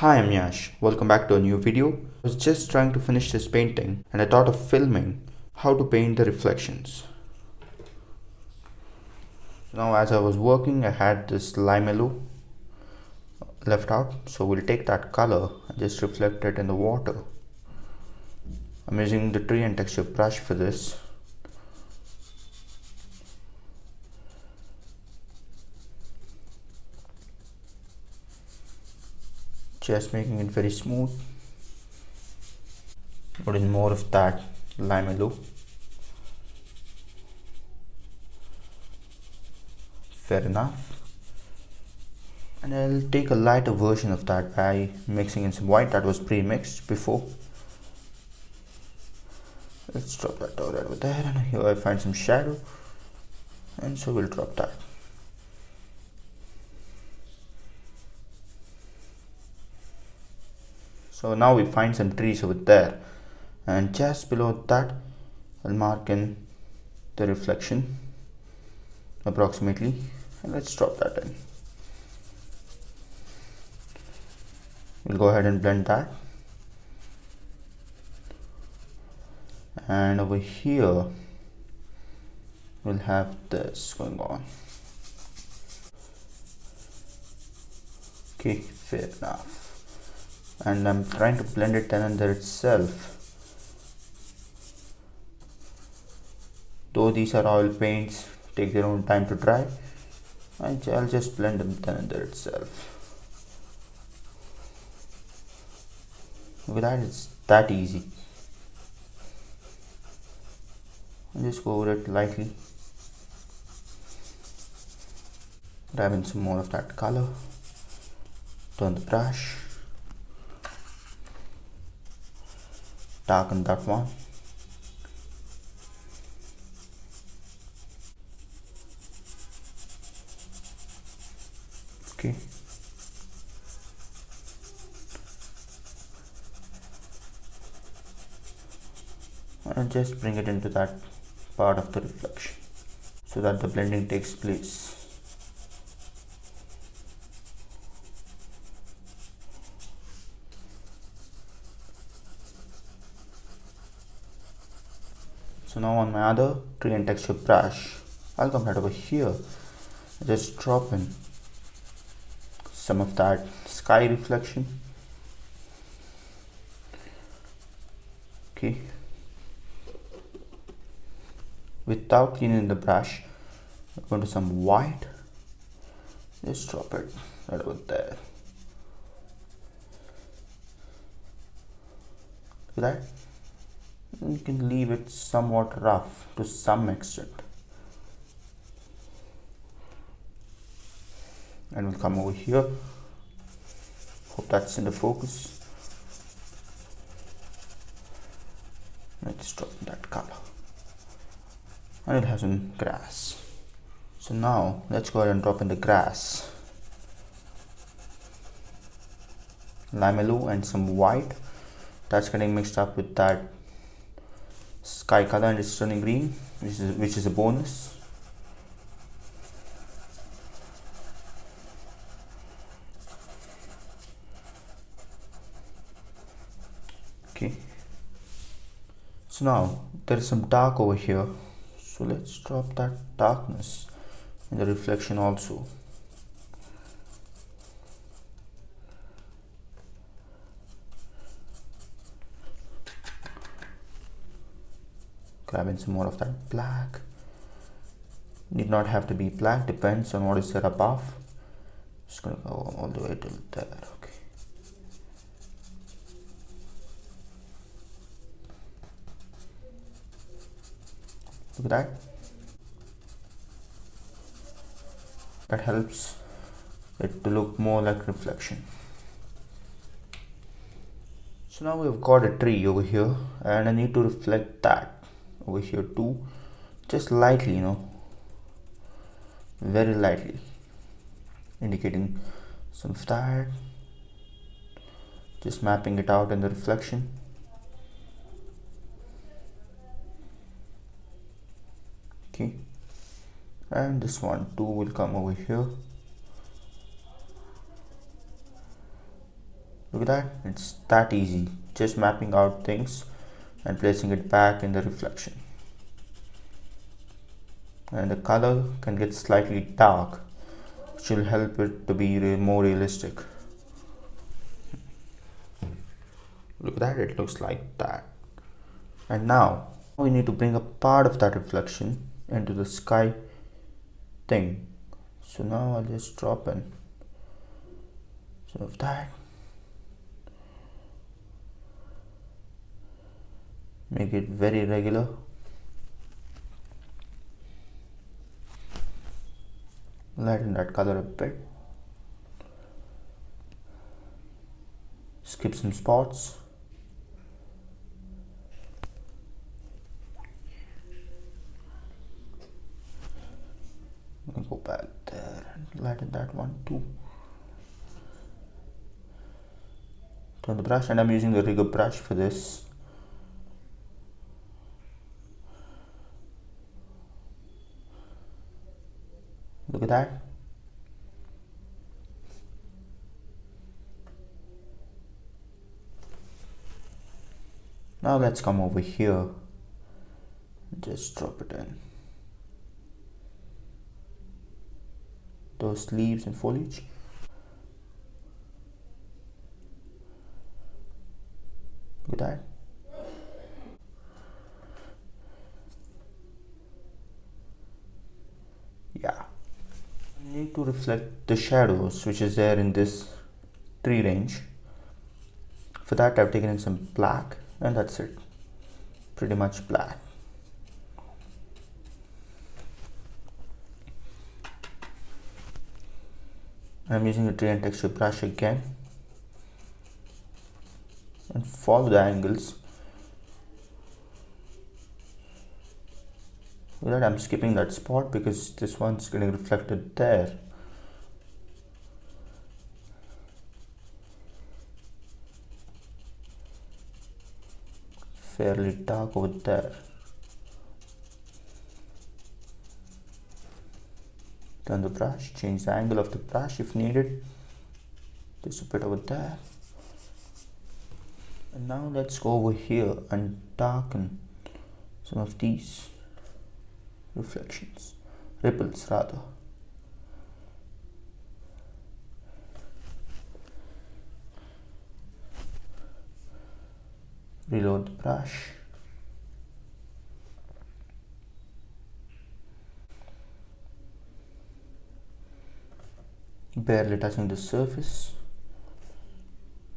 Hi, I'm Yash. Welcome back to a new video. I was just trying to finish this painting and I thought of filming how to paint the reflections. Now as I was working, I had this lime yellow left out, so we'll take that color and just reflect it in the water. I'm using the tree and texture brush for this. Just making it very smooth. Put in more of that lime yellow. Fair enough. And I'll take a lighter version of that by mixing in some white that was pre-mixed before. Let's drop that down right over there, and here I find some shadow, and so we'll drop that. So now we find some trees over there, and just below that I'll mark in the reflection approximately, and let's drop that in. We'll go ahead and blend that, and over here we'll have this going on. Okay, fair enough. And I'm trying to blend it then and there itself. Though these are oil paints, take their own time to dry, and I'll just blend them then and there itself. Look at that, it's that easy. I'll just go over it lightly. Grab in some more of that color. Turn the brush. Darken that one. Okay. And just bring it into that part of the reflection so that the blending takes place. So now on my other tree and texture brush, I'll come right over here, just drop in some of that sky reflection. Okay. Without cleaning the brush, I'm going to some white, just drop it right over there. Look at that. You can leave it somewhat rough to some extent, and we'll come over here. Hope that's in the focus. Let's drop in that color, and it'll have some grass. So now let's go ahead and drop in the grass, lime yellow and some white. That's getting mixed up with that sky color and it's turning green, which is a bonus. Okay, so now there is some dark over here, so let's drop that darkness in the reflection also. Grab in some more of that black. Need not have to be black, depends on what is there above. Just gonna go all the way till there. Okay. Look at that. That helps it to look more like reflection. So now we've got a tree over here, and I need to reflect that over here too, just lightly, very lightly, indicating some of that, just mapping it out in the reflection. Okay, and this one too will come over here. Look at that, it's that easy. Just mapping out things and placing it back in the reflection. And the color can get slightly dark, which will help it to be more realistic. Look at that, it looks like that. And now we need to bring a part of that reflection into the sky thing. So now I'll just drop in some of that. Make it very regular. Lighten that color a bit. Skip some spots. Go back there and lighten that one too. Turn the brush, and I'm using the rigger brush for this. Look at that. Now let's come over here. Just drop it in. Those leaves and foliage. Look at that. Yeah. I need to reflect the shadows which is there in this tree range. For that I've taken in some black, and that's it. Pretty much black. I'm using the tree and texture brush again and follow the angles. With that, I'm skipping that spot because this one's getting reflected there. Fairly dark over there. Turn the brush, change the angle of the brush if needed. Just a bit over there. And now let's go over here and darken some of these reflections, ripples rather. Reload the brush. Barely touching the surface,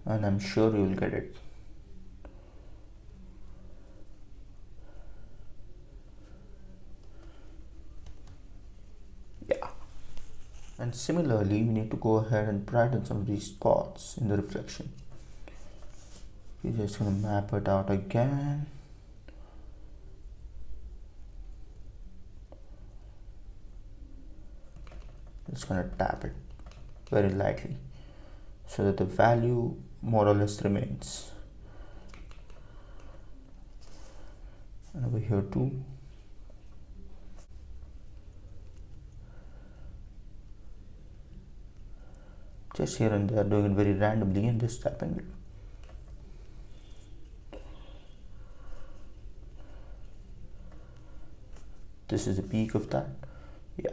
and I'm sure you will get it. Yeah. And similarly, we need to go ahead and brighten some of these spots in the reflection. We're just going to map it out again. Just going to tap it very lightly so that the value more or less remains. And over here too. Just here and there, doing it very randomly and just tapping it. This is the peak of that. Yeah.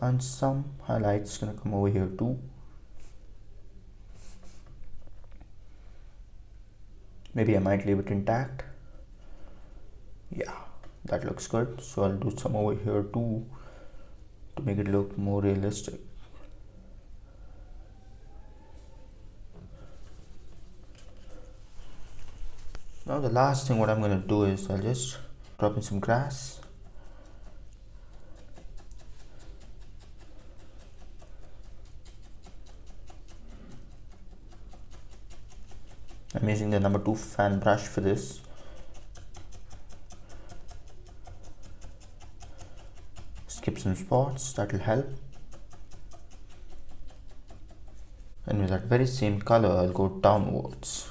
And some highlights gonna come over here too. Maybe I might leave it intact. Yeah, that looks good. So I'll do some over here too to make it look more realistic. Now the last thing what I'm gonna do is I'll just drop in some grass. I'm using the number 2 fan brush for this. Skip some spots, that will help. And with that very same color, I'll go downwards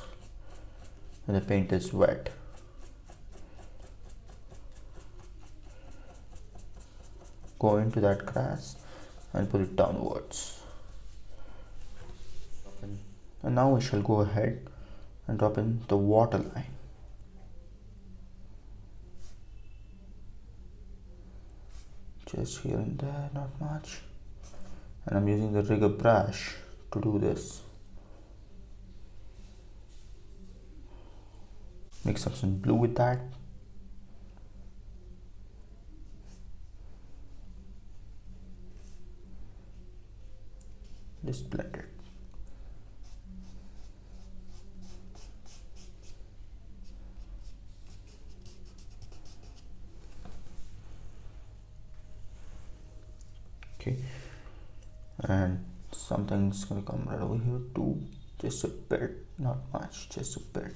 when the paint is wet. go into that grass and pull it downwards. And now we shall go ahead and drop in the water line. Just here and there, not much. And I'm using the rigger brush to do this. Mix up some blue with that. Just blend it. Okay, and something's gonna come right over here too. Just a bit, not much, just a bit.